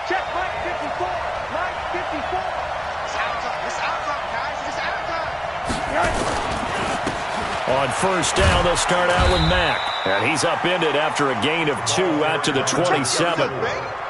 Check Mike 54. Mike 54. It's out time. It's out time, guys. It's out time. On first down, they'll start out with Mack. And he's upended after a gain of 2 out to the 27.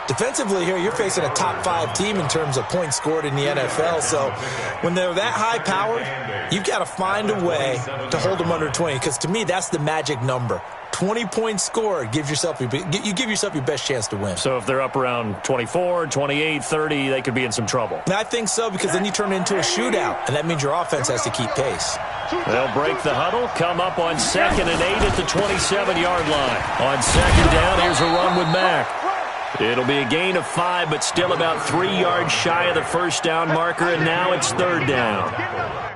Defensively here, you're facing a top-5 team in terms of points scored in the NFL. So when they're that high-powered, you've got to find a way to hold them under 20. Because to me, that's the magic number. 20 points scored, you give yourself your best chance to win. So if they're up around 24, 28, 30, they could be in some trouble. And I think so, because then you turn it into a shootout, and that means your offense has to keep pace. They'll break the huddle, come up on 2nd and 8 at the 27-yard line. On 2nd down, here's a run with Mack. It'll be a gain of 5, but still about 3 yards shy of the first down marker, and now it's 3rd down.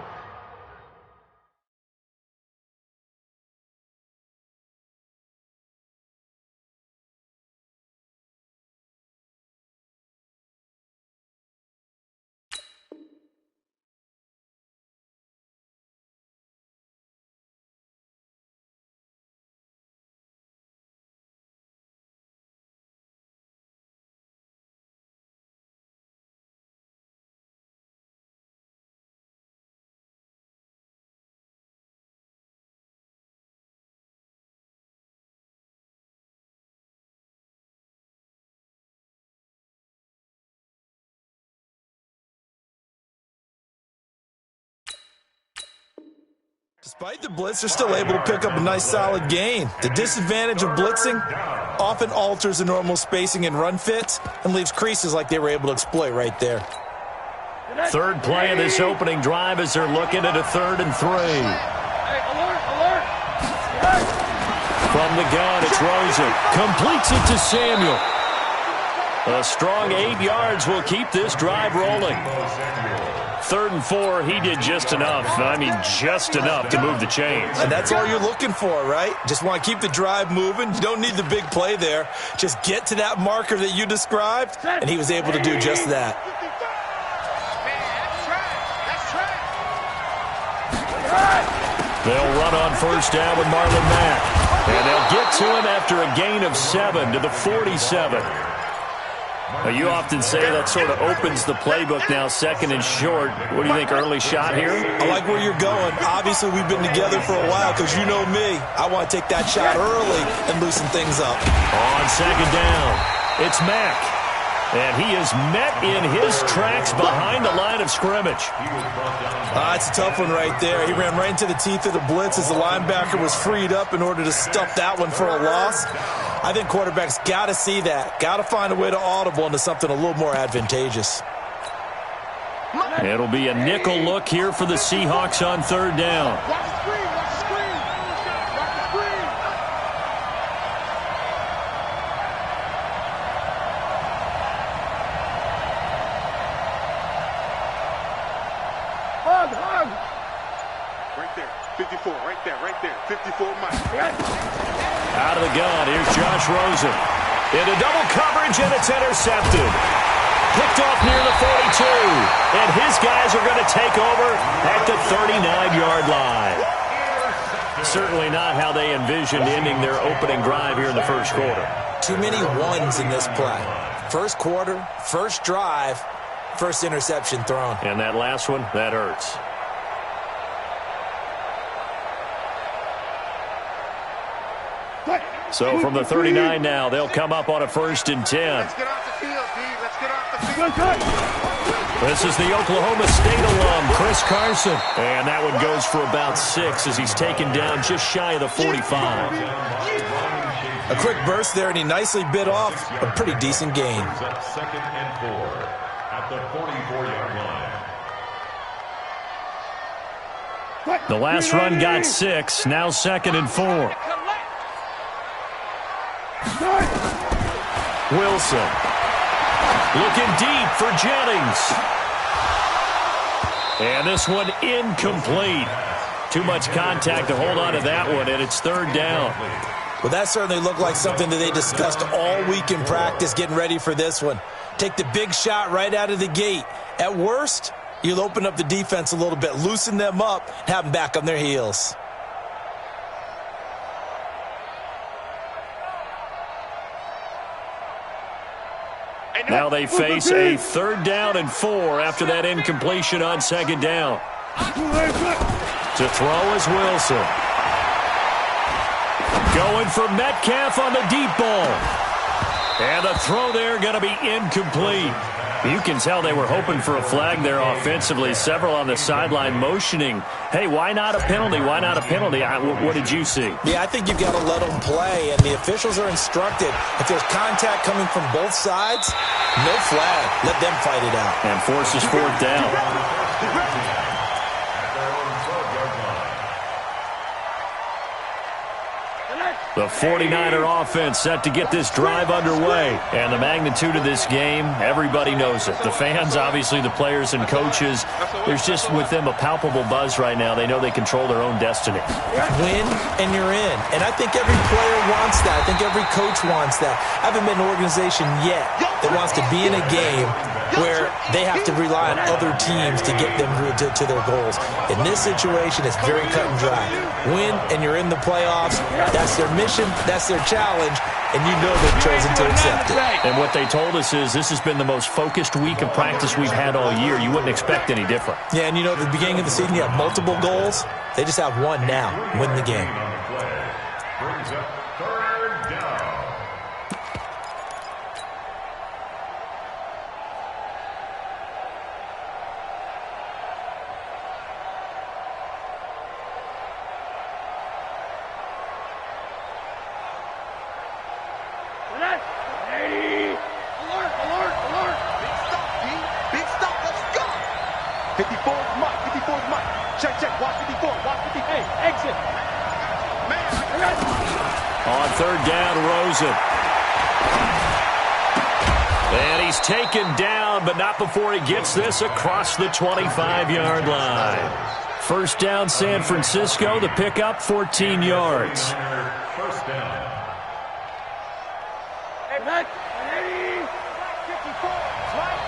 Despite the blitz, they're still able to pick up a nice solid gain. The disadvantage of blitzing often alters the normal spacing and run fits and leaves creases like they were able to exploit right there. Third play of this opening drive as they're looking at a 3rd and 3. From the gun, it's Rosen. Completes it to Samuel. A strong 8 yards will keep this drive rolling. 3rd and 4, he did just enough. I mean, just enough to move the chains. And that's all you're looking for, right? Just want to keep the drive moving. You don't need the big play there. Just get to that marker that you described, and he was able to do just that. They'll run on first down with Marlon Mack. And they'll get to him after a gain of 7 to the 47. Now, you often say that sort of opens the playbook now, 2nd and short. What do you think, early shot here? I like where you're going. Obviously, we've been together for a while because you know me. I want to take that shot early and loosen things up. On 2nd down, it's Mack. And he is met in his tracks behind the line of scrimmage. It's a tough one right there. He ran right into the teeth of the blitz as the linebacker was freed up in order to stuff that one for a loss. I think quarterbacks got to see that. Got to find a way to audible into something a little more advantageous. It'll be a nickel look here for the Seahawks on 3rd down. Right there. 54. Right there. 54 Mike. Out of the gun, here's Josh Rosen. Into double coverage, and it's intercepted. Picked off near the 42. And his guys are going to take over at the 39-yard line. Certainly not how they envisioned ending their opening drive here in the first quarter. Too many ones in this play. First quarter, first drive, first interception thrown. And that last one, that hurts. So from the 39 now, they'll come up on a 1st and 10. Let's get off the field, D. Let's get off the field. This is the Oklahoma State alum, Chris Carson. And that one goes for about 6 as he's taken down just shy of the 45. A quick burst there, and he nicely bit off a pretty decent gain. 2nd and 4 at the 44-yard line. The last run got 6, now 2nd and 4. Wilson looking deep for Jennings. And this one incomplete. Too much contact to hold on to that one, and it's 3rd down. Well, that certainly looked like something that they discussed all week in practice getting ready for this one. Take the big shot right out of the gate. At worst, you'll open up the defense a little bit, loosen them up, and have them back on their heels. And Now they face a 3rd down and 4 after that incompletion on 2nd down. To throw is Wilson. Going for Metcalf on the deep ball. And the throw there going to be incomplete. You can tell they were hoping for a flag there offensively. Several on the sideline motioning, hey, why not a penalty? Why not a penalty? What did you see? Yeah, I think you've got to let them play, and the officials are instructed. If there's contact coming from both sides, no flag. Let them fight it out. And forces 4th down. The 49er offense set to get this drive underway. And the magnitude of this game, everybody knows it. The fans, obviously the players and coaches, there's just with them a palpable buzz right now. They know they control their own destiny. Win and you're in. And I think every player wants that. I think every coach wants that. I haven't been an organization yet that wants to be in a game where they have to rely on other teams to get them to their goals. In this situation, it's very cut and dry. Win and you're in the playoffs. That's their mission. That's their challenge. And you know they've chosen to accept it. And what they told us is this has been the most focused week of practice we've had all year. You wouldn't expect any different. Yeah, and you know, at the beginning of the season, you have multiple goals. They just have one now. Win the game. Brings up 3rd down. On 3rd down, Rosen. And he's taken down, but not before he gets this across the 25-yard line. 1st down, San Francisco. The pickup, 14 yards. 1st down. Hey, Matt.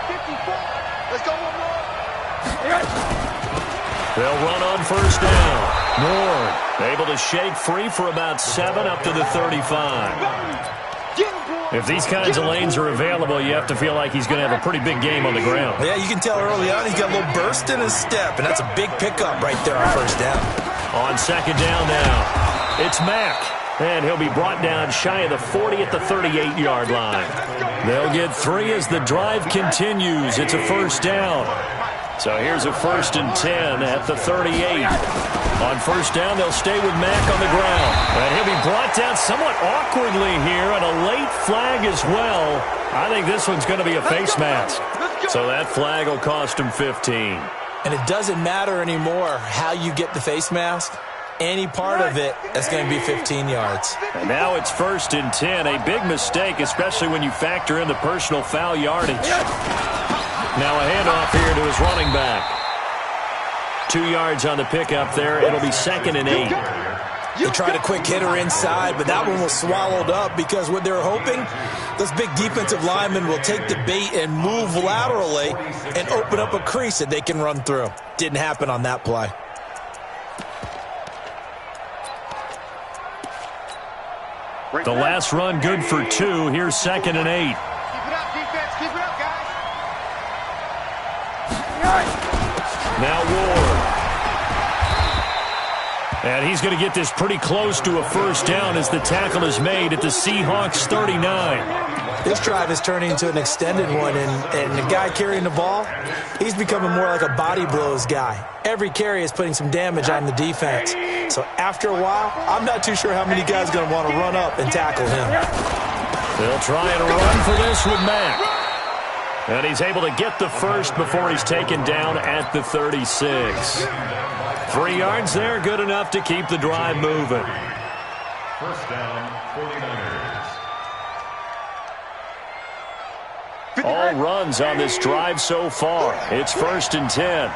54. Let's go one more. They'll run on 1st down. Nord able to shake free for about 7 up to the 35. If these kinds of lanes are available, you have to feel like he's going to have a pretty big game on the ground. Yeah, you can tell early on he's got a little burst in his step, and that's a big pickup right there on 1st down. On 2nd down now, it's Mack. And he'll be brought down shy of the 40 at the 38-yard line. They'll get 3 as the drive continues. It's a 1st down. So here's a 1st and 10 at the 38. On 1st down, they'll stay with Mack on the ground. And he'll be brought down somewhat awkwardly here, and a late flag as well. I think this one's going to be a face mask. So that flag will cost him 15. And it doesn't matter anymore how you get the face mask. Any part of it, that's going to be 15 yards. And now it's 1st and 10. A big mistake, especially when you factor in the personal foul yardage. Now a handoff here to his running back. 2 yards on the pickup there. It'll be 2nd and 8. They tried a quick hitter inside, but that one was swallowed up because what they were hoping, those big defensive linemen will take the bait and move laterally and open up a crease that they can run through. Didn't happen on that play. The last run good for 2. Here's 2nd and 8. Keep it up, defense. Keep it up, guys. Now Ward. And he's going to get this pretty close to a 1st down as the tackle is made at the Seahawks 39. This drive is turning into an extended one, and the guy carrying the ball, he's becoming more like a body blows guy. Every carry is putting some damage on the defense. So after a while, I'm not too sure how many guys are going to want to run up and tackle him. They'll try and run for this with Mack. And he's able to get the 1st before he's taken down at the 36. 3 yards there, good enough to keep the drive moving. 1st down, 49ers. All runs on this drive so far. It's 1st and 10.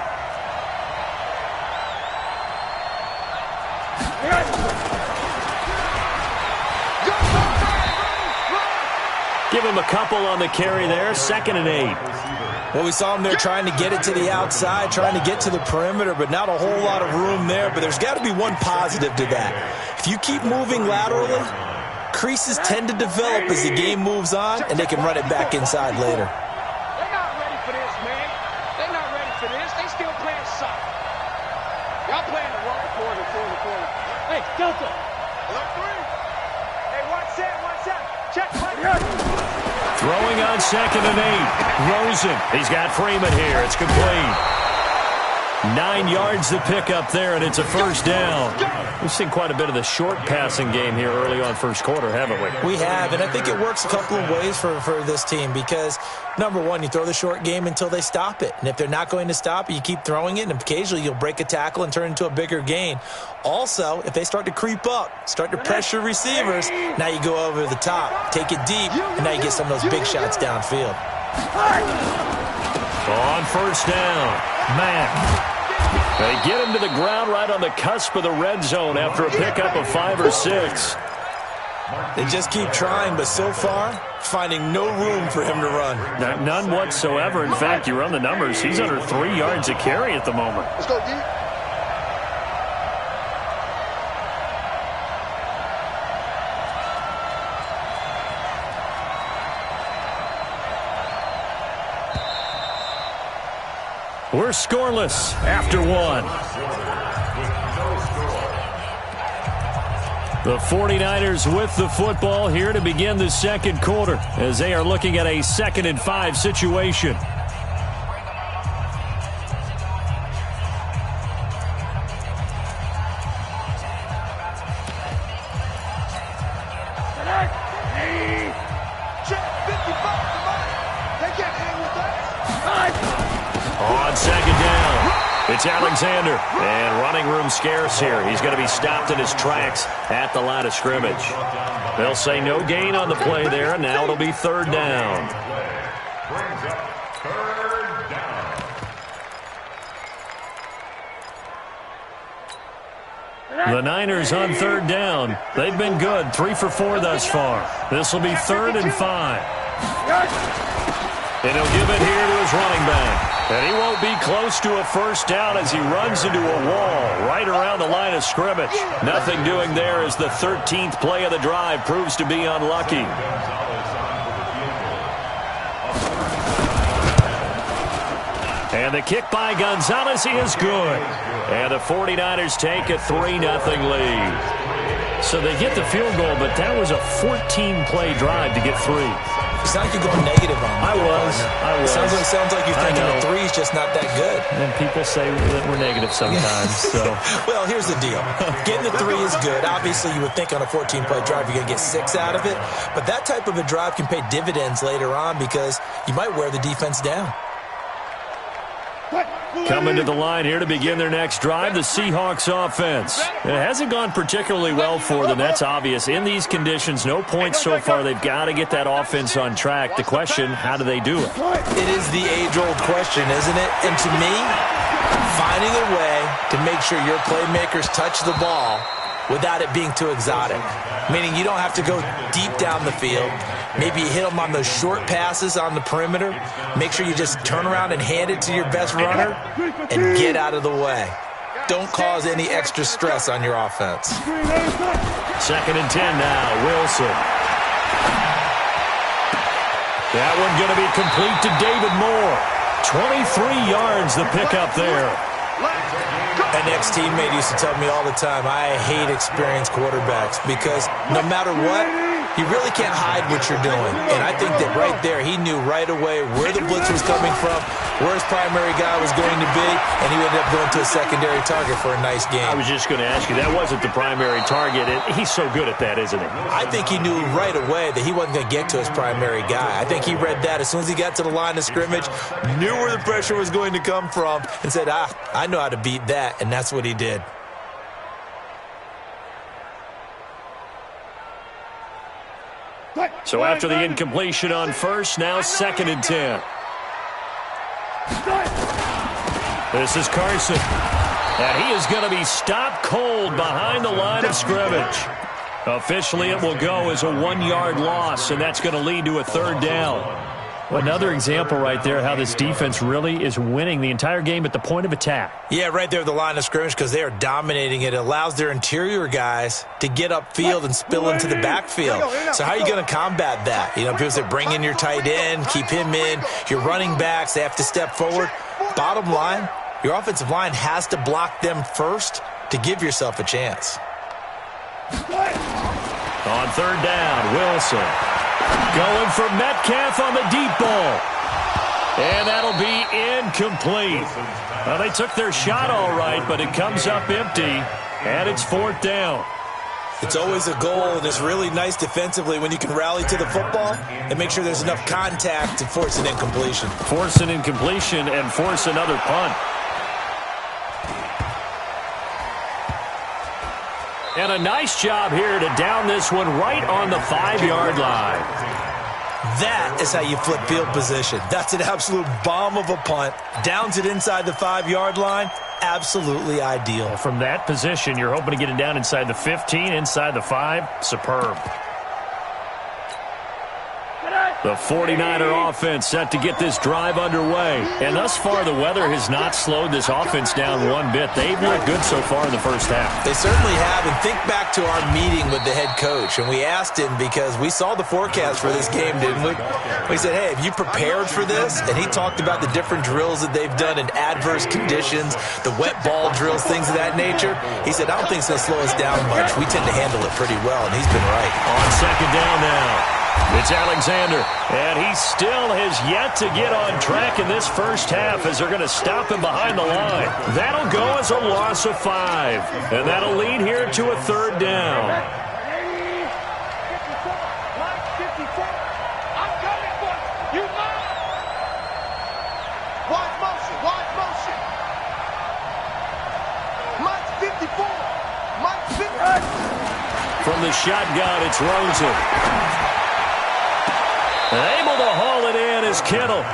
Give him a couple on the carry there. 2nd and 8. Well, we saw him there trying to get it to the outside, trying to get to the perimeter, but not a whole lot of room there. But there's got to be one positive to that. If you keep moving laterally, creases tend to develop as the game moves on, and they can run it back inside later. They're not ready for this, man. They're not ready for this. They still playing soccer. Y'all playing the wrong quarter. Hey, Delta. Look three. Hey, watch that. Check. Throwing on 2nd and 8. Rosen. He's got Freeman here. It's complete. 9 yards to pick up there, and it's a first down. We've seen quite a bit of the short passing game here early on first quarter, haven't we? We have, and I think it works a couple of ways for this team because, number one, you throw the short game until they stop it. And if they're not going to stop it, you keep throwing it, and occasionally you'll break a tackle and turn it into a bigger gain. Also, if they start to creep up, start to pressure receivers, now you go over the top, take it deep, and now you get some of those big shots downfield. On first down, Matt. They get him to the ground right on the cusp of the red zone after a pickup of 5 or 6. They just keep trying, but so far, finding no room for him to run. None whatsoever. In fact, you run the numbers. He's under 3 yards a carry at the moment. Let's go deep. We're scoreless after 1. The 49ers with the football here to begin the second quarter as they are looking at a 2nd and 5 situation. On 2nd down, it's Alexander, and running room scarce here. He's going to be stopped in his tracks at the line of scrimmage. They'll say no gain on the play there, and now it'll be 3rd down. The Niners on 3rd down. They've been good, 3 for 4 thus far. This will be 3rd and 5. And he'll give it here to his running back. And he won't be close to a first down as he runs into a wall right around the line of scrimmage. Nothing doing there as the 13th play of the drive proves to be unlucky. And the kick by Gonzalez is good. And the 49ers take a 3-0 lead. So they get the field goal, but that was a 14-play drive to get 3. It sounds like you're going negative on me. I was. It sounds like you're thinking the 3 is just not that good. And people say that we're negative sometimes. So, well, here's the deal. Getting the 3 is good. Obviously, you would think on a 14-play drive you're going to get 6 out of it. But that type of a drive can pay dividends later on because you might wear the defense down. Coming to the line here to begin their next drive, the Seahawks offense. It hasn't gone particularly well for them. That's obvious. In these conditions, no points so far. They've got to get that offense on track. The question, how do they do it? It is the age-old question, isn't it? And to me, finding a way to make sure your playmakers touch the ball without it being too exotic. Meaning you don't have to go deep down the field. Maybe you hit them on those short passes on the perimeter. Make sure you just turn around and hand it to your best runner and get out of the way. Don't cause any extra stress on your offense. 2nd and 10 now, Wilson. That one going to be complete to David Moore. 23 yards the pickup there. An ex-teammate used to tell me all the time, I hate experienced quarterbacks because no matter what, you really can't hide what you're doing. And I think that right there, he knew right away where the blitz was coming from, where his primary guy was going to be, and he ended up going to a secondary target for a nice game. I was just going to ask you, that wasn't the primary target. He's so good at that, isn't he? I think he knew right away that he wasn't going to get to his primary guy. I think he read that as soon as he got to the line of scrimmage, knew where the pressure was going to come from, and said, I know how to beat that, and that's what he did. So after the incompletion on first, now 2nd and 10. This is Carson. And he is going to be stopped cold behind the line of scrimmage. Officially, it will go as a 1-yard loss, and that's going to lead to a 3rd down. Well, another example right there how this defense really is winning the entire game at the point of attack. Yeah, right there at the line of scrimmage because they are dominating it. It allows their interior guys to get upfield and spill into the backfield. So how are you going to combat that? You know, people say bring in your tight end, keep him in. Your running backs, they have to step forward. Bottom line, your offensive line has to block them first to give yourself a chance. On third down, Wilson going for Metcalf on the deep ball. And that'll be incomplete. Well, they took their shot all right, but it comes up empty, and it's fourth down. It's always a goal, and it's really nice defensively when you can rally to the football and make sure there's enough contact to force an incompletion. Force an incompletion and force another punt. And a nice job here to down this one right on the 5-yard line. That is how you flip field position. That's an absolute bomb of a punt. Downs it inside the 5-yard line. Absolutely ideal. From that position, you're hoping to get it down inside the 15, inside the 5. Superb. The 49er offense set to get this drive underway. And thus far, the weather has not slowed this offense down one bit. They've looked good so far in the first half. They certainly have. And think back to our meeting with the head coach. And we asked him because we saw the forecast for this game, didn't we? We said, hey, have you prepared for this? And he talked about the different drills that they've done in adverse conditions, the wet ball drills, things of that nature. He said, I don't think it's going to slow us down much. We tend to handle it pretty well, and he's been right. On second down now. It's Alexander, and he still has yet to get on track in this first half as they're going to stop him behind the line. That'll go as a loss of 5, and that'll lead here to a third down. From the shotgun, it's Rosen. Able to haul it in is Kittle.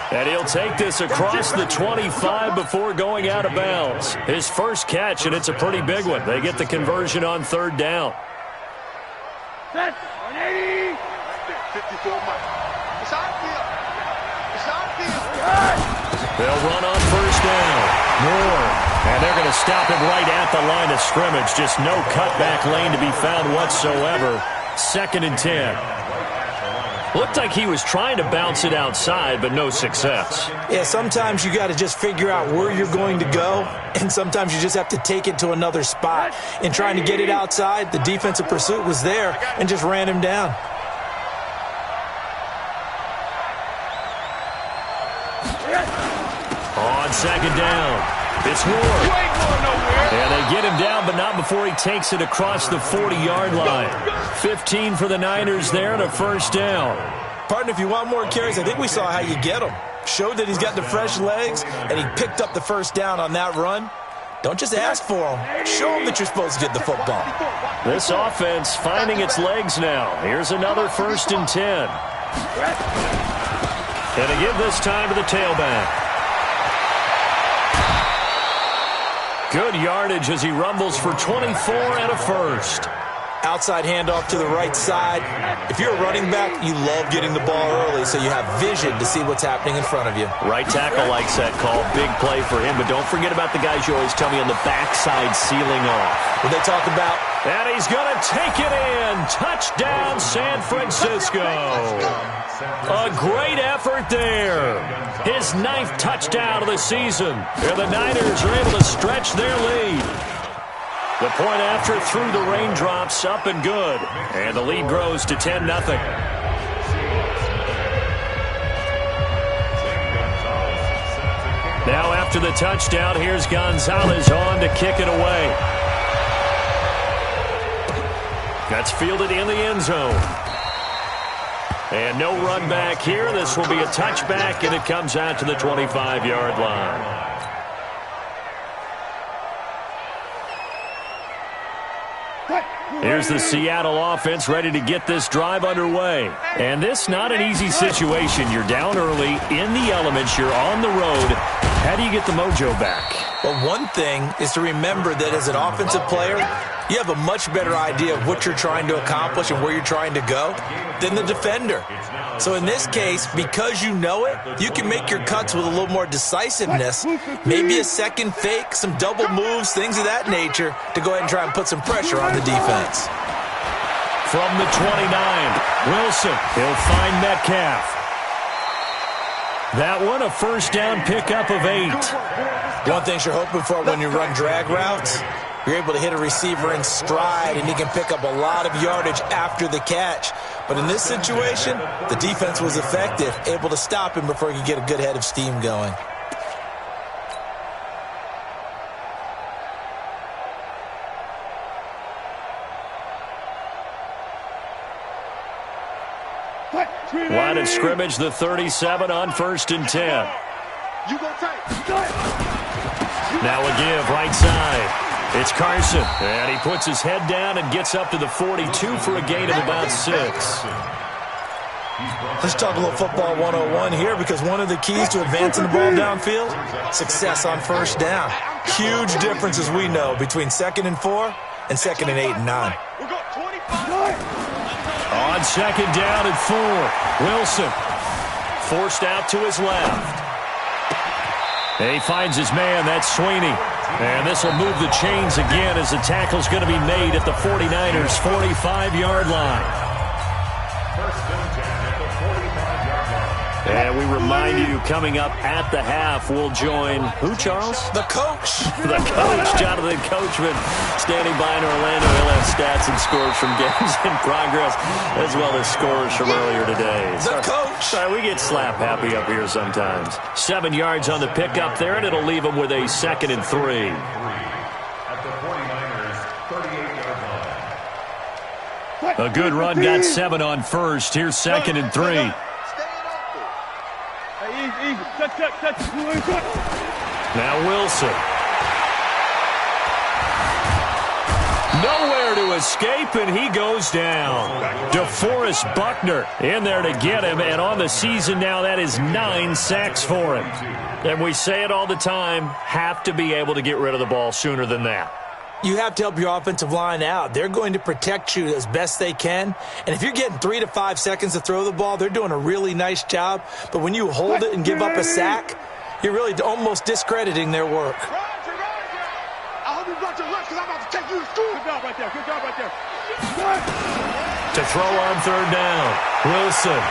And he'll take this across the 25 before going out of bounds. His first catch, and it's a pretty big one. They get the conversion on third down. Set. 180. 54 miles. It's our field. It's our field. They'll run on first down. Moore. And they're going to stop him right at the line of scrimmage. Just no cutback lane to be found whatsoever. 2nd and 10. Looked like he was trying to bounce it outside, but no success. Yeah, sometimes you got to just figure out where you're going to go, and sometimes you just have to take it to another spot. In trying to get it outside, the defensive pursuit was there and just ran him down. On second down, it's Moore. And they get him down, but not before he takes it across the 40-yard line. 15 for the Niners there and a first down. Partner, if you want more carries, I think we saw how you get him. Showed that he's got the fresh legs, and he picked up the first down on that run. Don't just ask for him. Show him that you're supposed to get the football. This offense finding its legs now. Here's another 1st and 10. And they give this time to the tailback. Good yardage as he rumbles for 24 and a first. Outside handoff to the right side. If you're a running back, you love getting the ball early so you have vision to see what's happening in front of you. Right tackle likes that call. Big play for him, but don't forget about the guys you always tell me on the backside sealing off. What they talk about? And he's going to take it in. Touchdown, San Francisco. A great effort there. His 9th touchdown of the season. And the Niners are able to stretch their lead. The point after through the raindrops, up and good. And the lead grows to 10-0. Now after the touchdown, here's Gonzalez on to kick it away. That's fielded in the end zone. And no run back here. This will be a touchback, and it comes out to the 25-yard line. Here's the Seattle offense ready to get this drive underway. And this not an easy situation. You're down early, in the elements, you're on the road. How do you get the mojo back? Well, one thing is to remember that as an offensive player, you have a much better idea of what you're trying to accomplish and where you're trying to go than the defender. So in this case, because you know it, you can make your cuts with a little more decisiveness, maybe a second fake, some double moves, things of that nature, to go ahead and try and put some pressure on the defense. From the 29, Wilson, he'll find Metcalf. That one, a first down pickup of 8. One thing you're hoping for when you run drag routes, you're able to hit a receiver in stride, and he can pick up a lot of yardage after the catch. But in this situation, the defense was effective, able to stop him before he could get a good head of steam going. Line of scrimmage, the 37 on 1st and 10. Now a give, right side. It's Carson, and he puts his head down and gets up to the 42 for a gain of about 6. Let's talk a little football 101 here, because one of the keys to advancing the ball downfield, success on first down. Huge difference, as we know, between 2nd and 4 and 2nd and 8 and 9. On 2nd down and 4, Wilson forced out to his left. And he finds his man, that's Sweeney. And this will move the chains again as the tackle's going to be made at the 49ers' 45-yard line. And we remind you, coming up at the half, we'll join who, Charles? The coach. The coach, Jonathan Coachman, standing by in Orlando. He'll have stats and scores from games in progress, as well as scores from earlier today. The coach. Sorry, we get slap happy up here sometimes. 7 yards on the pickup there, and it'll leave him with a 2nd and 3. At the 49ers' 38-yard line. A good run, got 7 on first. Here's 2nd and 3. Now Wilson. Nowhere to escape, and he goes down. DeForest Buckner in there to get him, and on the season now, that is 9 sacks for him. And we say it all the time, have to be able to get rid of the ball sooner than that. You have to help your offensive line out. They're going to protect you as best they can. And if you're getting 3 to 5 seconds to throw the ball, they're doing a really nice job. But when you hold it and give up a sack, you're really almost discrediting their work. I hope you brought your lunch because I'm about to take you to school. Good job right there. Good job right there. To throw on 3rd down, Wilson.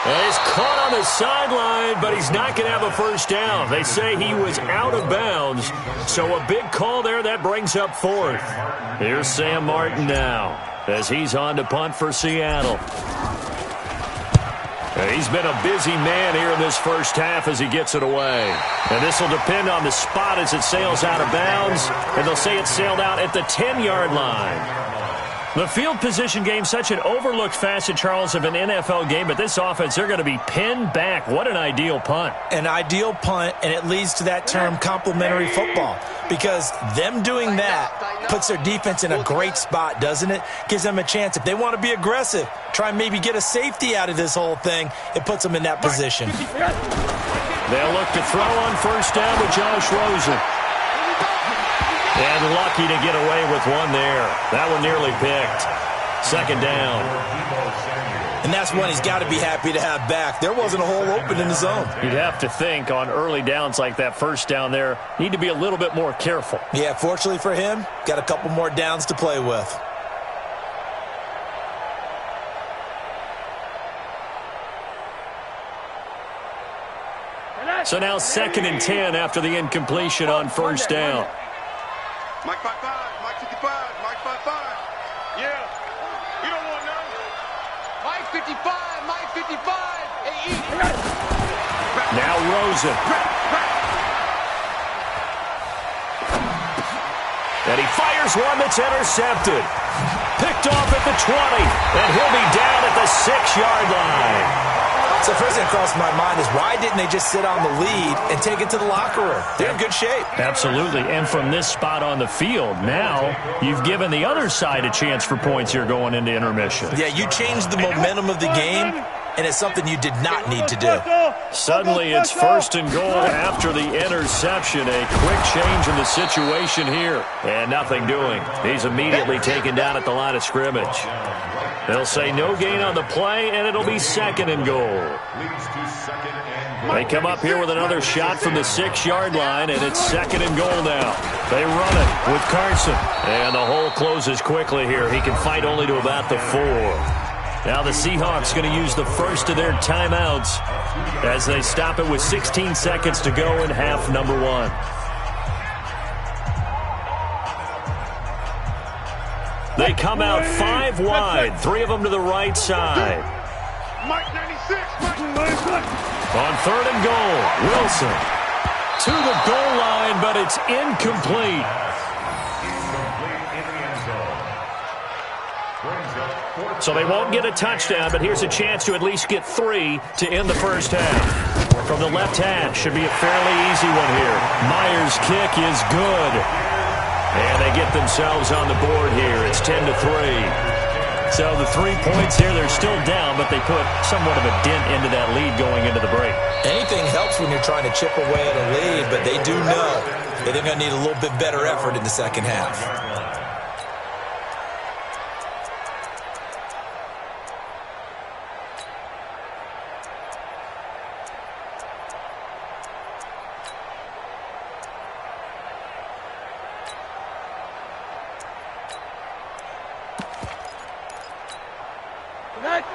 And he's caught on the sideline, but he's not going to have a first down. They say he was out of bounds, so a big call there. That brings up 4th. Here's Sam Martin now as he's on to punt for Seattle. And he's been a busy man here in this first half as he gets it away. And this will depend on the spot as it sails out of bounds, and they'll say it sailed out at the 10-yard line. The field position game, such an overlooked facet, Charles, of an NFL game, but this offense, they're going to be pinned back. What an ideal punt. An ideal punt, and it leads to that term complementary football, because them doing that puts their defense in a great spot, doesn't it? Gives them a chance. If they want to be aggressive, try and maybe get a safety out of this whole thing, it puts them in that position. They'll look to throw on 1st down with Josh Rosen. And lucky to get away with one there. That one nearly picked. 2nd down. And that's one he's got to be happy to have back. There wasn't a hole open in the zone. You'd have to think on early downs like that, 1st down there, need to be a little bit more careful. Yeah, fortunately for him, got a couple more downs to play with. So now 2nd and 10 after the incompletion on 1st down. Mike 5-5, Mike 55, Mike 5-5. Yeah, you don't want none. Mike 55, Mike 55. Hey, eat. Now Rosen. And he fires one that's intercepted. Picked off at the 20, and he'll be down at the 6-yard line. So first thing that crossed my mind is, why didn't they just sit on the lead and take it to the locker room? They're in good shape. Absolutely. And from this spot on the field, now you've given the other side a chance for points here going into intermission. Yeah, you changed the momentum of the game, and it's something you did not need to do. Suddenly it's 1st and goal after the interception. A quick change in the situation here. And nothing doing. He's immediately taken down at the line of scrimmage. They'll say no gain on the play, and it'll be 2nd and goal. They come up here with another shot from the 6-yard line, and it's 2nd and goal now. They run it with Carson. And the hole closes quickly here. He can fight only to about the 4. Now the Seahawks going to use the first of their timeouts as they stop it with 16 seconds to go in half number 1. They come out 5 wide, 3 of them to the right side. On 3rd and goal, Wilson to the goal line, but it's incomplete. So they won't get a touchdown, but here's a chance to at least get 3 to end the first half. From the left hash, should be a fairly easy one here. Myers' kick is good. And they get themselves on the board here. It's 10-3. So the 3 points here, they're still down, but they put somewhat of a dent into that lead going into the break. Anything helps when you're trying to chip away at a lead, but they do know that they're going to need a little bit better effort in the second half.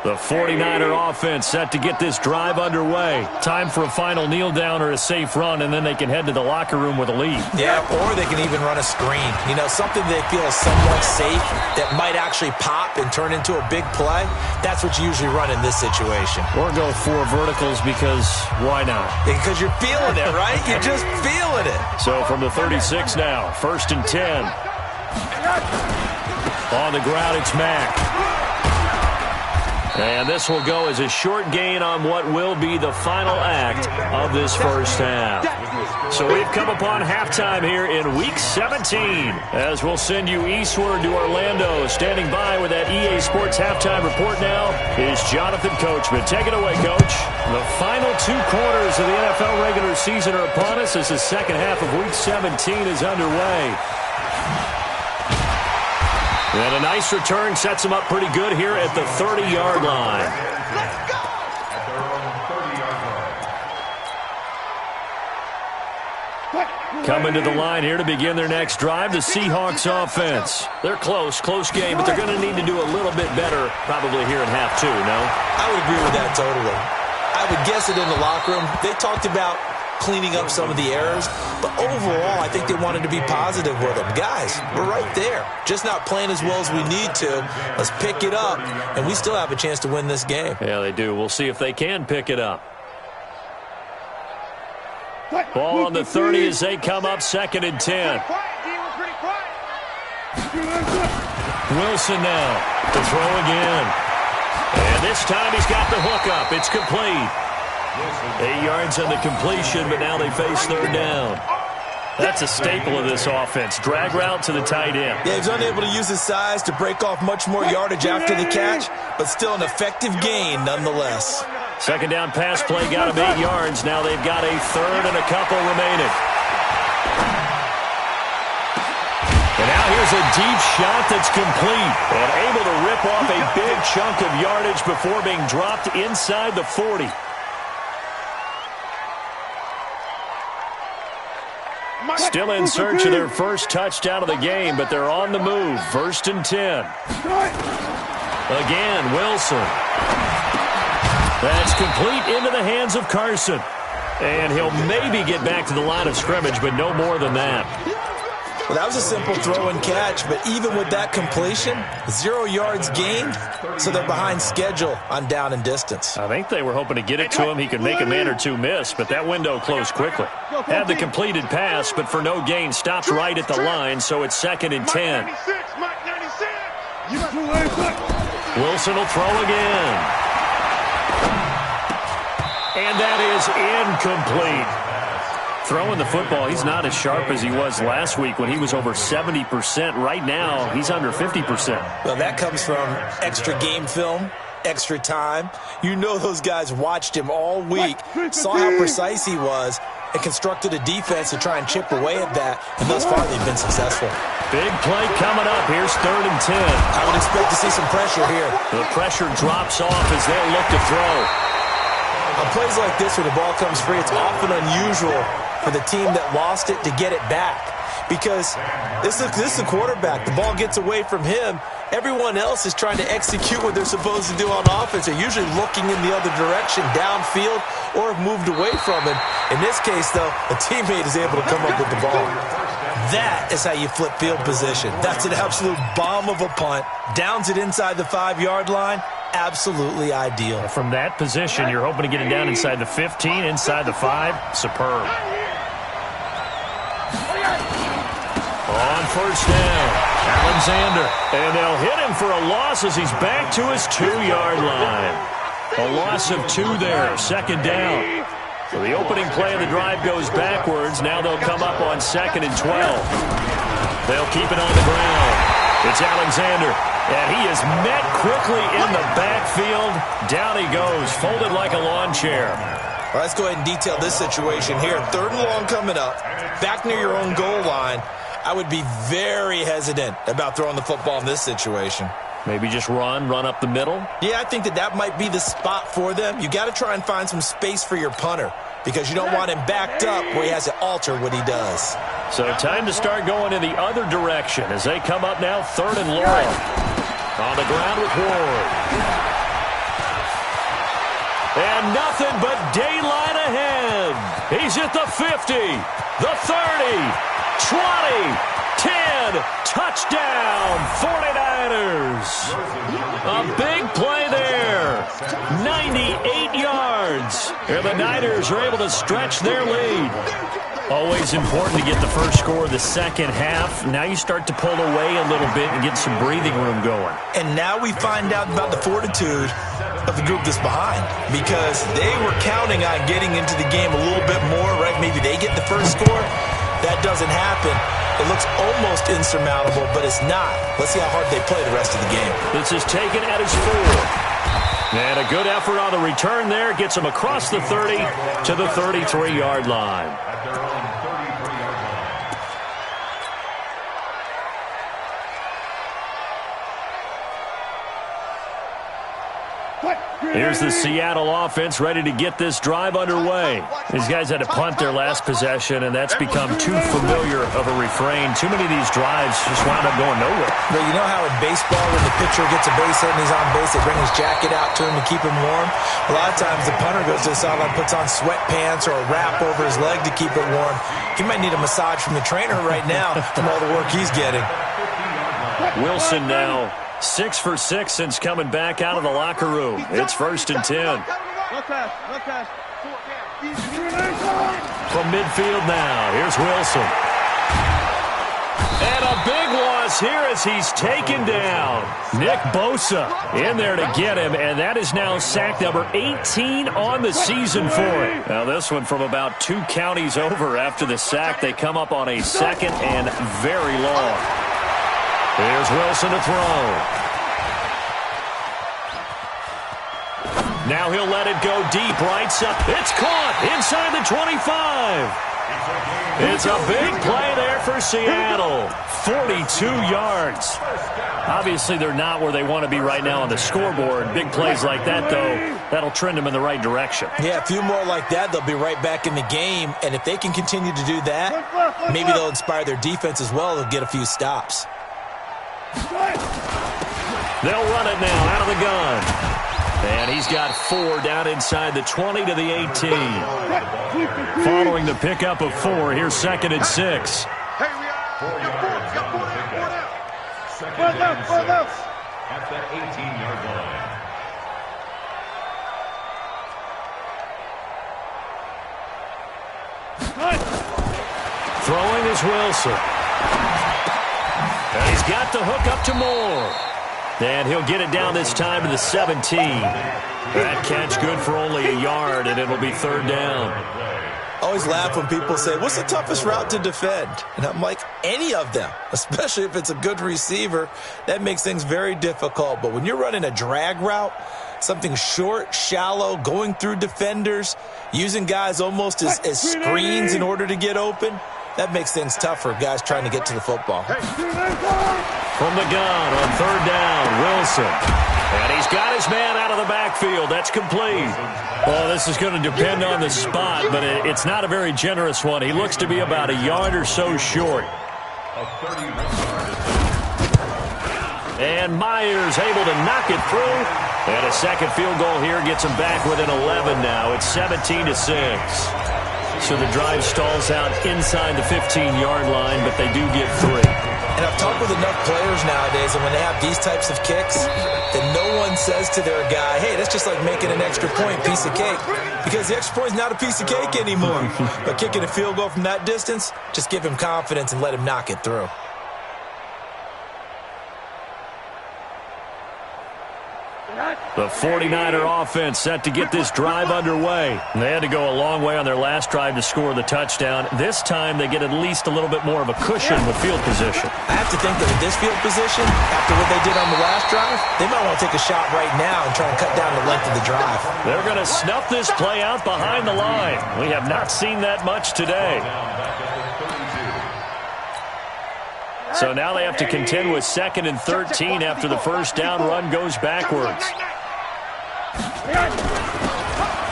The 49er offense set to get this drive underway. Time for a final kneel down or a safe run, and then they can head to the locker room with a lead. Yeah, or they can even run a screen. You know, something they feel is somewhat safe that might actually pop and turn into a big play. That's what you usually run in this situation. Or go 4 verticals because why not? Because you're feeling it, right? You're just feeling it. So from the 36 now, 1st and 10. On the ground, it's Mack. And this will go as a short gain on what will be the final act of this first half. So we've come upon halftime here in Week 17. As we'll send you eastward to Orlando. Standing by with that EA Sports halftime report now is Jonathan Coachman. Take it away, Coach. The final 2 quarters of the NFL regular season are upon us as the second half of Week 17 is underway. And a nice return sets them up pretty good here at the 30-yard line. Let's go! At their own 30-yard line. Coming to the line here to begin their next drive, the Seahawks offense. They're close game, but they're going to need to do a little bit better probably here in half 2, no? I would agree with that totally. I would guess it in the locker room. They talked about cleaning up some of the errors, but overall, I think they wanted to be positive with them. Guys, we're right there. Just not playing as well as we need to. Let's pick it up, and we still have a chance to win this game. Yeah, they do. We'll see if they can pick it up. Ball on the 30 as they come up 2nd and 10. Wilson now to throw again. And this time he's got the hook up. It's complete. 8 yards on the completion, but now they face 3rd down. That's a staple of this offense. Drag route to the tight end. Yeah, he's unable to use his size to break off much more yardage after the catch, but still an effective gain nonetheless. 2nd down pass play got him 8 yards. Now they've got a 3rd and a couple remaining. And now here's a deep shot that's complete and able to rip off a big chunk of yardage before being dropped inside the 40. Still in search of their first touchdown of the game, but they're on the move. 1st and 10. Again, Wilson. That's complete into the hands of Carson. And he'll maybe get back to the line of scrimmage, but no more than that. Well, that was a simple throw and catch, but even with that completion, 0 yards gained, so they're behind schedule on down and distance. I think they were hoping to get it to him. He could make a man or 2 miss, but that window closed quickly. Had the completed pass, but for no gain, stopped right at the line, so it's 2nd and 10. Wilson will throw again. And that is incomplete. Throwing the football, he's not as sharp as he was last week when he was over 70%. Right now, he's under 50%. Well, that comes from extra game film, extra time. You know those guys watched him all week, saw how precise he was, and constructed a defense to try and chip away at that, and thus far they've been successful. Big play coming up. Here's 3rd and 10. I would expect to see some pressure here. The pressure drops off as they'll look to throw. On plays like this, when the ball comes free, it's often unusual for the team that lost it to get it back. Because this is the quarterback. The ball gets away from him. Everyone else is trying to execute what they're supposed to do on offense. They're usually looking in the other direction, downfield, or have moved away from him. In this case, though, a teammate is able to come up with the ball. That is how you flip field position. That's an absolute bomb of a punt. Downs it inside the 5-yard line. Absolutely ideal. From that position, you're hoping to get it down inside the 15, inside the 5. Superb. On 1st down, Alexander. And they'll hit him for a loss as he's back to his 2-yard line. A loss of 2 there, 2nd down. So the opening play of the drive goes backwards. Now they'll come up on 2nd and 12. They'll keep it on the ground. It's Alexander. And he is met quickly in the backfield. Down he goes, folded like a lawn chair. Well, let's go ahead and detail this situation here. 3rd and long coming up. Back near your own goal line. I would be very hesitant about throwing the football in this situation. Maybe just run up the middle? Yeah, I think that might be the spot for them. You got to try and find some space for your punter because you don't want him backed up where he has to alter what he does. So time to start going in the other direction as they come up now 3rd and long. On the ground with Ward. And nothing but daylight ahead. He's at the 50, the 30, 20, 10, touchdown, 49ers. A big play there, 98 yards. And the Niners are able to stretch their lead. Always important to get the first score of the second half. Now you start to pull away a little bit and get some breathing room going. And now we find out about the fortitude of the group that's behind because they were counting on getting into the game a little bit more, right? Maybe they get the first score. That doesn't happen. It looks almost insurmountable, but it's not. Let's see how hard they play the rest of the game. This is taken at his 4. And a good effort on the return there. Gets him across the 30 to the 33-yard line. Here's the Seattle offense ready to get this drive underway. These guys had to punt their last possession, and that's become too familiar of a refrain. Too many of these drives just wound up going nowhere. But you know how in baseball, when the pitcher gets a base hit and he's on base, they bring his jacket out to him to keep him warm? A lot of times the punter goes to the sideline, puts on sweatpants or a wrap over his leg to keep it warm. He might need a massage from the trainer right now from all the work he's getting. Wilson now 6 for 6 since coming back out of the locker room. It's 1st and 10. From midfield now, here's Wilson. And a big loss here as he's taken down. Nick Bosa in there to get him, and that is now sack number 18 on the season for him. Now this one from about 2 counties over after the sack. They come up on a 2nd and very long. Here's Wilson to throw. Now he'll let it go deep, right side. It's caught inside the 25. It's a big play there for Seattle. 42 yards. Obviously, they're not where they want to be right now on the scoreboard. Big plays like that, though, that'll trend them in the right direction. Yeah, a few more like that, they'll be right back in the game. And if they can continue to do that, maybe they'll inspire their defense as well. They'll get a few stops. They'll run it now out of the gun. And he's got 4 down inside the 20 to the 18. Following the pickup of 4, here's 2nd and 6. At the 18-yard line. Throwing is Wilson. And he's got the hook up to Moore. And he'll get it down this time to the 17. That catch good for only a yard, and it'll be 3rd down. I always laugh when people say, what's the toughest route to defend? And I'm like, any of them, especially if it's a good receiver. That makes things very difficult. But when you're running a drag route, Something short, shallow, going through defenders, using guys almost as screens in order to get open. That makes things tough for guys trying to get to the football. From the gun on third down, Wilson. And he's got his man out of the backfield. That's complete. Well, this is going to depend on the spot, but it's not a very generous one. He looks to be about a yard or so short. And Myers able to knock it through. And a second field goal here gets him back within 11 now. It's 17-6. So the drive stalls out inside the 15-yard line, but they do get 3. And I've talked with enough players nowadays, and when they have these types of kicks, that no one says to their guy, hey, that's just like making an extra point, piece of cake. Because the extra point is not a piece of cake anymore. But kicking a field goal from that distance, just give him confidence and let him knock it through. The 49er offense set to get this drive underway. They had to go a long way on their last drive to score the touchdown. This time they get at least a little bit more of a cushion with field position. I have to think that with this field position, after what they did on the last drive, they might want to take a shot right now and try and cut down the length of the drive. They're going to snuff this play out behind the line. We have not seen that much today. So now they have to contend with 2nd and 13 after the first down run goes backwards.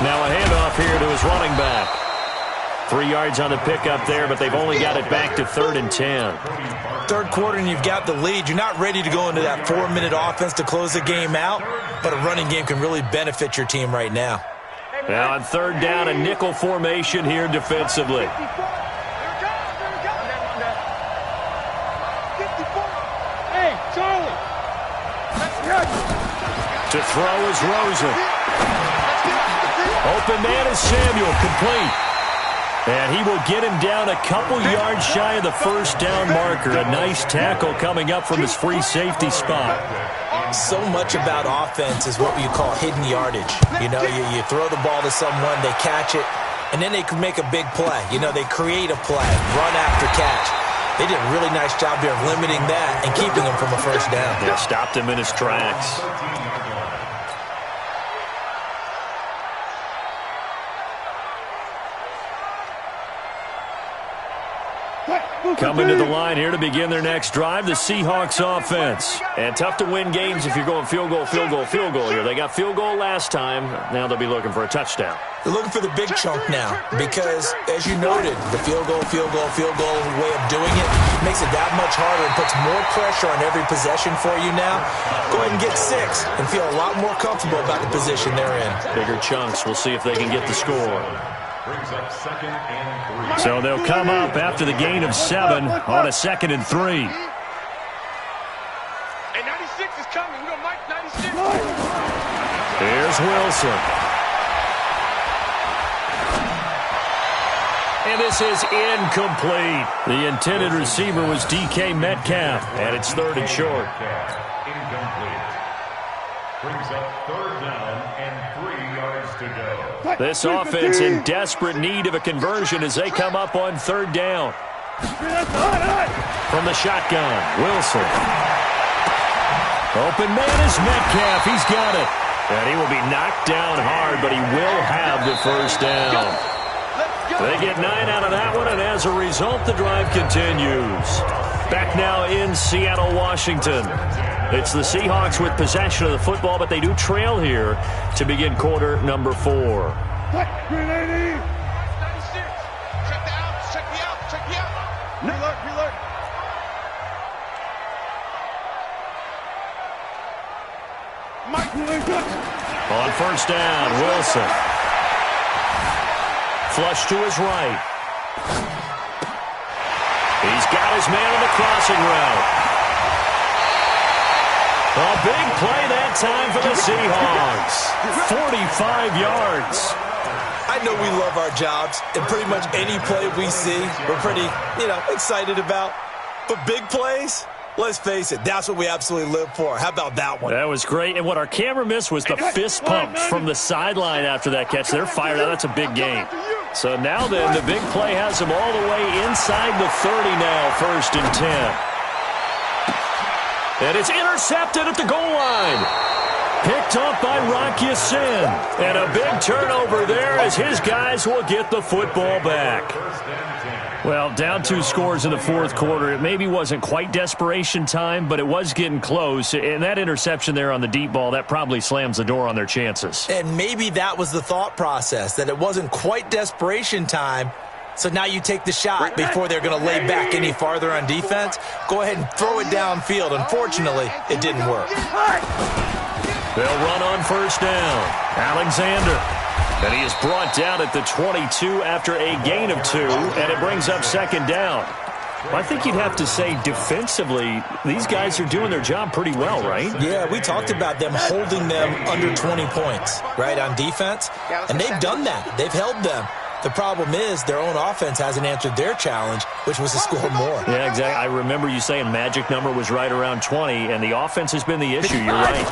Now a handoff here to his running back. 3 yards on the pickup there, but they've only got it back to 3rd and 10. Third quarter and you've got the lead. You're not ready to go into that 4-minute offense to close the game out, but a running game can really benefit your team right now. Now on third down, a nickel formation here defensively. To throw is Rosen. Open man is Samuel, complete. And he will get him down a couple yards shy of the first down marker. A nice tackle coming up from his free safety spot. So much about offense is what you call hidden yardage. You know, you throw the ball to someone, they catch it, and then they can make a big play. You know, they create a play, run after catch. They did a really nice job here of limiting that and keeping him from a first down. Yeah, stopped him in his tracks. Coming to the line here to begin their next drive, the Seahawks offense. And tough to win games if you're going field goal, field goal, field goal here. They got field goal last time. Now they'll be looking for a touchdown. They're looking for the big chunk now because, as you noted, the field goal way of doing it makes it that much harder and puts more pressure on every possession for you now. Go ahead and get 6 and feel a lot more comfortable about the position they're in. Bigger chunks. We'll see if they can get the score. So they'll come up after the gain of 7 on a 2nd and 3. Hey, 96 is coming. We got Mike 96. Here's Wilson. And this is incomplete. The intended receiver was DK Metcalf, and it's 3rd and short. Incomplete. Brings up 3rd down and 3 yards to go. This offense in desperate need of a conversion as they come up on 3rd down. From the shotgun, Wilson. Open man is Metcalf. He's got it. And he will be knocked down hard, but he will have the first down. They get 9 out of that one, and as a result, the drive continues. Back now in Seattle, Washington. It's the Seahawks with possession of the football, but they do trail here to begin quarter number 4. Check the out. Reload. On first down, Wilson. Flush to his right. He's got his man on the crossing route. A big play that time for the Seahawks. 45 yards. I know we love our jobs, and pretty much any play we see, we're pretty, excited about. But big plays, let's face it, that's what we absolutely live for. How about that one? That was great. And what our camera missed was the fist pumps from the sideline after that catch. They're fired out. That's a big game. So now then, the big play has them all the way inside the 30 now, 1st and 10. And it's intercepted at the goal line. Picked off by Rocky Sin. And a big turnover there as his guys will get the football back. Well, down 2 scores in the fourth quarter. It maybe wasn't quite desperation time, but it was getting close. And that interception there on the deep ball, that probably slams the door on their chances. And maybe that was the thought process, that it wasn't quite desperation time. So now you take the shot before they're going to lay back any farther on defense. Go ahead and throw it downfield. Unfortunately, it didn't work. They'll run on first down. Alexander. And he is brought down at the 22 after a gain of 2, and it brings up second down. Well, I think you'd have to say defensively, these guys are doing their job pretty well, right? Yeah, we talked about them holding them under 20 points, right, on defense. And they've done that. They've held them. The problem is their own offense hasn't answered their challenge, which was to score more. Yeah, exactly. I remember you saying magic number was right around 20, and the offense has been the issue. You're right.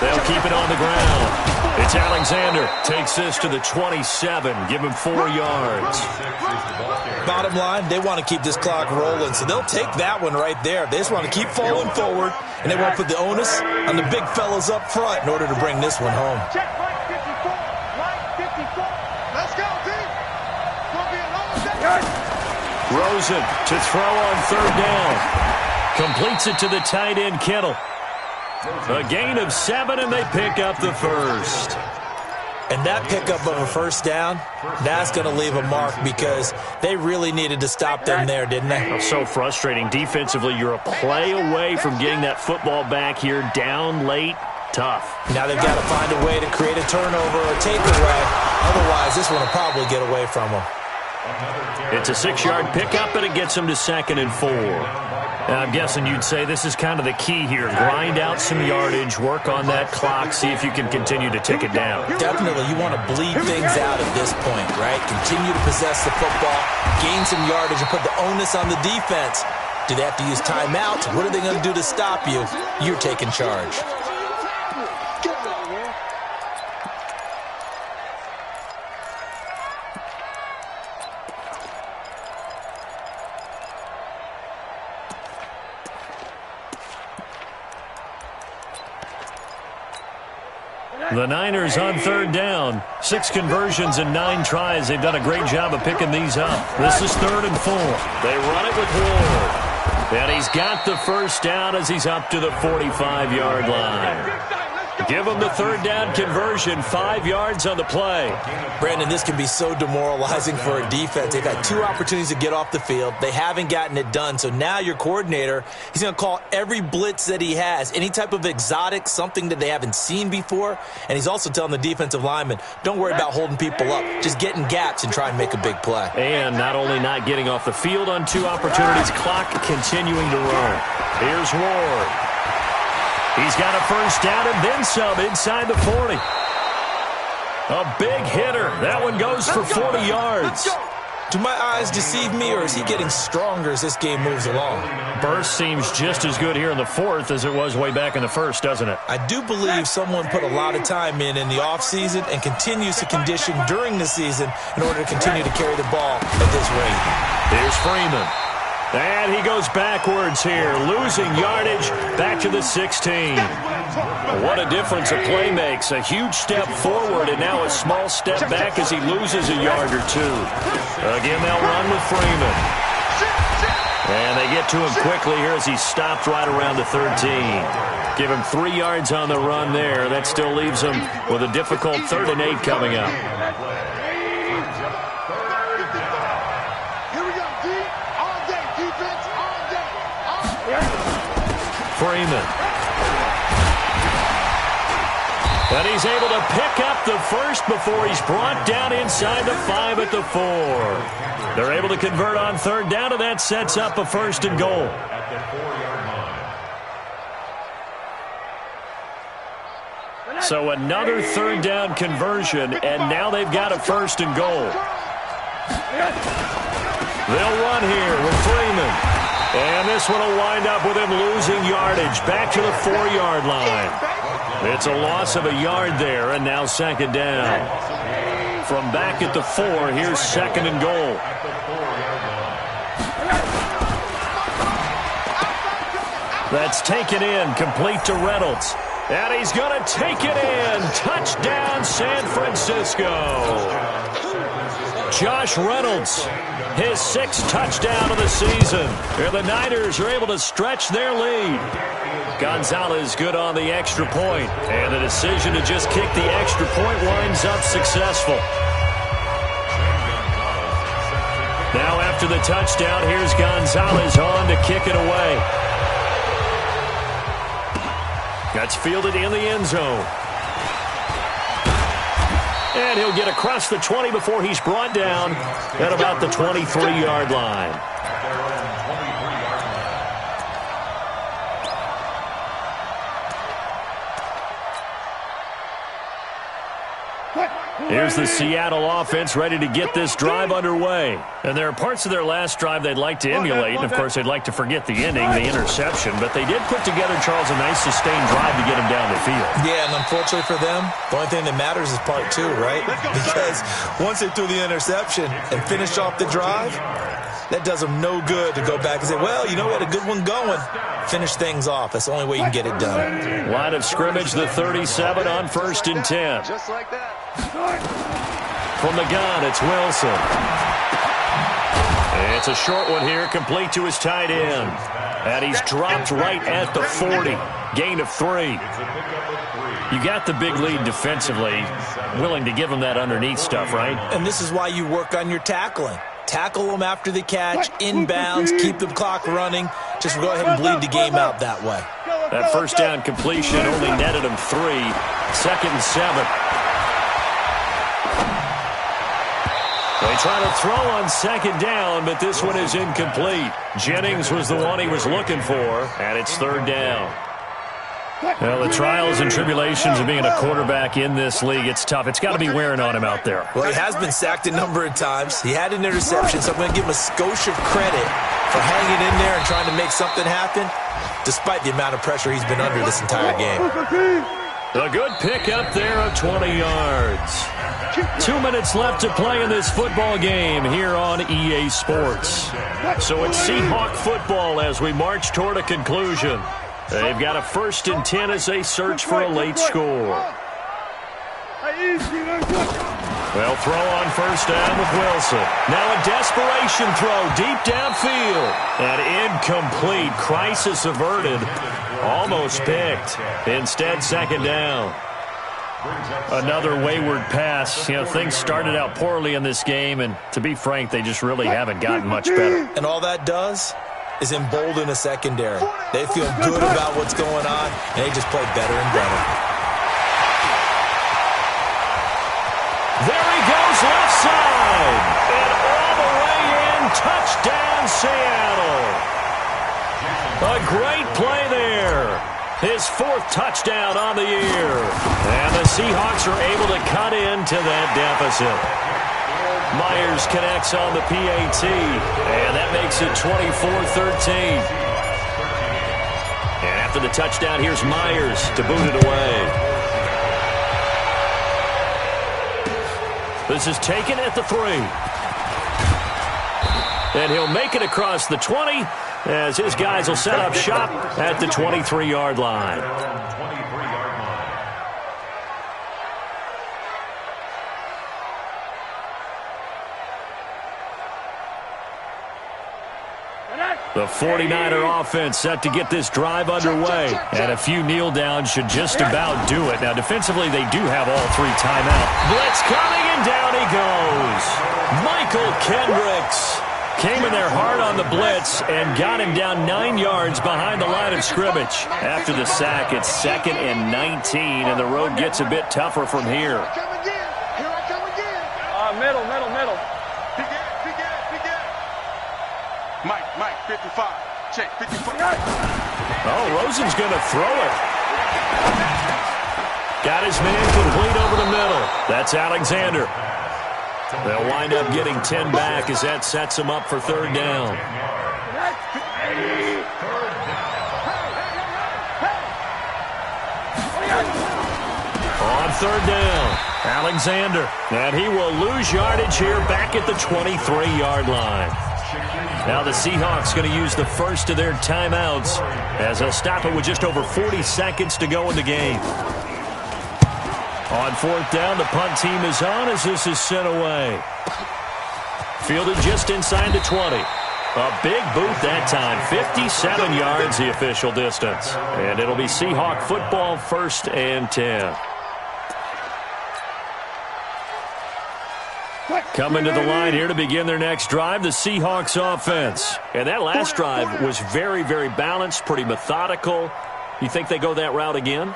They'll keep it on the ground. It's Alexander. Takes this to the 27. Give him 4 yards. Bottom line, they want to keep this clock rolling, so they'll take that one right there. They just want to keep falling forward, and they won't put the onus on the big fellas up front in order to bring this one home. Check right 54. Right 54. Let's go, team. Gonna be another second. Rosen to throw on third down. Completes it to the tight end, Kittle. A gain of 7, and they pick up the first. And that pickup of a first down, that's going to leave a mark because they really needed to stop them there, didn't they? So frustrating. Defensively, you're a play away from getting that football back here. Down late, tough. Now they've got to find a way to create a turnover or takeaway. Otherwise, this one will probably get away from them. It's a 6-yard pickup, and it gets them to 2nd and 4. I'm guessing you'd say this is kind of the key here. Grind out some yardage, work on that clock, see if you can continue to tick it down. Definitely, you want to bleed things out at this point, right? Continue to possess the football, gain some yardage, and put the onus on the defense. Do they have to use timeouts? What are they going to do to stop you? You're taking charge. The Niners on third down. 6 conversions and 9 tries. They've done a great job of picking these up. This is 3rd and 4. They run it with Ward. And he's got the first down as he's up to the 45-yard line. Give him the third down conversion, 5 yards on the play. Brandon, this can be so demoralizing for a defense. They've had 2 opportunities to get off the field. They haven't gotten it done. So now your coordinator, he's going to call every blitz that he has, any type of exotic, something that they haven't seen before. And he's also telling the defensive lineman, don't worry about holding people up. Just get in gaps and try and make a big play. And not only not getting off the field on 2 opportunities, clock continuing to run. Here's Ward. He's got a first down and then some inside the 40. A big hitter. That one goes for 40 yards. Do my eyes deceive me, or is he getting stronger as this game moves along? Burst seems just as good here in the 4th as it was way back in the 1st, doesn't it? I do believe someone put a lot of time in the offseason and continues to condition during the season in order to continue to carry the ball at this rate. Here's Freeman. And he goes backwards here, losing yardage back to the 16. What a difference a play makes. A huge step forward and now a small step back as he loses a yard or 2. Again, they'll run with Freeman. And they get to him quickly here as he stopped right around the 13. Give him 3 yards on the run there. That still leaves him with a difficult 3rd and 8 coming up. Freeman. And he's able to pick up the first before he's brought down inside the 5 at the 4. They're able to convert on third down, and that sets up a 1st and goal. So another third down conversion, and now they've got a 1st and goal. They'll run here with Freeman. And this one will wind up with him losing yardage back to the 4-yard line. It's a loss of a yard there, and now 2nd down. From back at the 4, here's 2nd and goal. That's taken in, complete to Reynolds. And he's going to take it in. Touchdown, San Francisco. Josh Reynolds, his 6th touchdown of the season. And the Niners are able to stretch their lead. Gonzalez good on the extra point. And the decision to just kick the extra point winds up successful. Now after the touchdown, here's Gonzalez on to kick it away. That's fielded in the end zone. And he'll get across the 20 before he's brought down at about the 23-yard line. Here's the Seattle offense ready to get this drive underway. And there are parts of their last drive they'd like to emulate. And, of course, they'd like to forget the ending, the interception. But they did put together, Charles, a nice sustained drive to get him down the field. Yeah, and unfortunately for them, the only thing that matters is part 2, right? Because once they threw the interception and finished off the drive, that does them no good to go back and say, well, you know, we had a good one going. Finish things off. That's the only way you can get it done. Line of scrimmage, the 37 on 1st and 10. Just like that. From the gun, it's Wilson. It's a short one here, complete to his tight end. And he's dropped right at the 40. Gain of 3. You got the big lead defensively. Willing to give him that underneath stuff, right? And this is why you work on your tackling. Tackle them after the catch, inbounds, keep the clock running. Just go ahead and bleed the game out that way. That first down completion only netted him 3. 2nd and 7. They try to throw on 2nd down, but this one is incomplete. Jennings was the one he was looking for, and it's 3rd down. Well, the trials and tribulations of being a quarterback in this league, it's tough. It's got to be wearing on him out there. Well, he has been sacked a number of times. He had an interception, so I'm going to give him a skosh of credit for hanging in there and trying to make something happen, despite the amount of pressure he's been under this entire game. A good pickup there of 20 yards. 2 minutes left to play in this football game here on EA Sports. So it's Seahawk football as we march toward a conclusion. They've got a 1st and 10 as they search for a late score. Well, throw on 1st down with Wilson. Now a desperation throw deep downfield. And incomplete. Crisis averted. Almost picked. Instead, 2nd down. Another wayward pass. You know, things started out poorly in this game, and to be frank, they just really haven't gotten much better. And all that does is embolden a secondary. They feel good about what's going on, and they just play better and better. There he goes, left side. And all the way in, touchdown Seattle. A great play there. His 4th touchdown on the year. And the Seahawks are able to cut into that deficit. Myers connects on the PAT, and that makes it 24-13. And after the touchdown, here's Myers to boot it away. This is taken at the 3. And he'll make it across the 20 as his guys will set up shop at the 23-yard line. The 49er offense set to get this drive underway. And a few kneel downs should just about do it. Now, defensively, they do have all 3 timeouts. Blitz coming, and down he goes. Michael Kendricks came in there hard on the blitz and got him down 9 yards behind the line of scrimmage. After the sack, it's 2nd and 19, and the road gets a bit tougher from here. Here I come again. Middle. Mike, 55. Check, 55. Oh, Rosen's going to throw it. Got his man complete over the middle. That's Alexander. They'll wind up getting 10 back as that sets them up for 3rd down. On 3rd down, Alexander. And he will lose yardage here back at the 23-yard line. Now the Seahawks going to use the first of their timeouts as they'll stop it with just over 40 seconds to go in the game. On fourth down, the punt team is on as this is sent away. Fielded just inside the 20. A big boot that time. 57 yards the official distance. And it'll be Seahawk football, 1st and 10. Coming to the line here to begin their next drive, the Seahawks offense. And that last drive was very, very balanced, pretty methodical. You think they go that route again?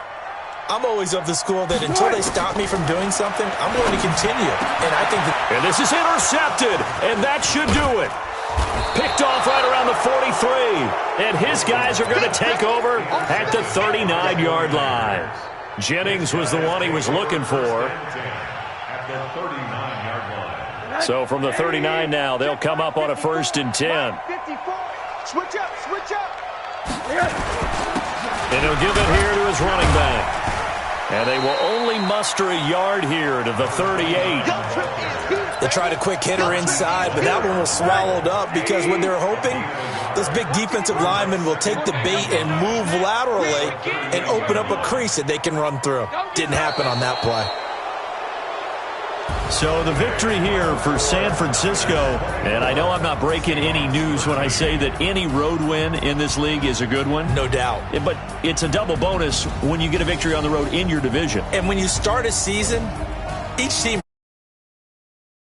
I'm always of the school that until they stop me from doing something, I'm going to continue. And I think that... And this is intercepted, and that should do it. Picked off right around the 43. And his guys are going to take over at the 39-yard line. Jennings was the one he was looking for. At the 39-yard line. So from the 39 now, they'll come up on a 1st and 10. 54. Switch up, switch up. And he'll give it here to his running back. And they will only muster a yard here to the 38. They tried a quick hitter inside, but that one was swallowed up because when they're hoping, those big defensive linemen will take the bait and move laterally and open up a crease that they can run through. Didn't happen on that play. So the victory here for San Francisco, and I know I'm not breaking any news when I say that any road win in this league is a good one. No doubt. But it's a double bonus when you get a victory on the road in your division. And when you start a season, each team